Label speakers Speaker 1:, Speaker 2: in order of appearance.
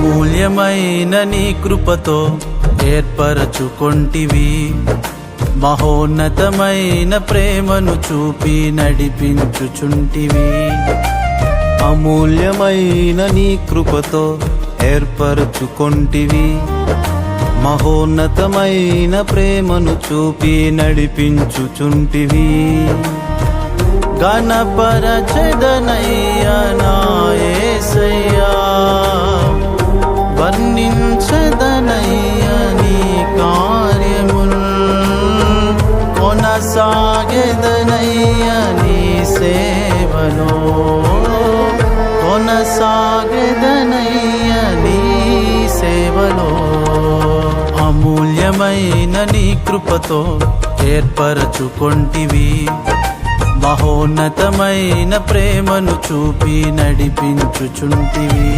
Speaker 1: అమూల్యమైన నీ కృపతో ఏర్పరచుకొంటివి, మహోన్నతమైన ప్రేమను చూపి నడిపించుచుంటివి.
Speaker 2: అమూల్యమైన నీ కృపతో ఏర్పరచుకొంటివి, మహోన్నతమైన ప్రేమను చూపి నడిపించుచుంటివి.
Speaker 1: గణపరచెదనయ్యా నా యేసయ్యా, వర్ణించెదనయ్యా నీ కార్యముల్, కొనసాగెదనయ్యా నీ సేవలో, కొనసాగెదనయ్యా నీ సేవలో. అమూల్యమైన నీ కృపతో ఏర్పరచుకొంటివి, మహోన్నతమైన ప్రేమను చూపి నడిపించుచుంటివి.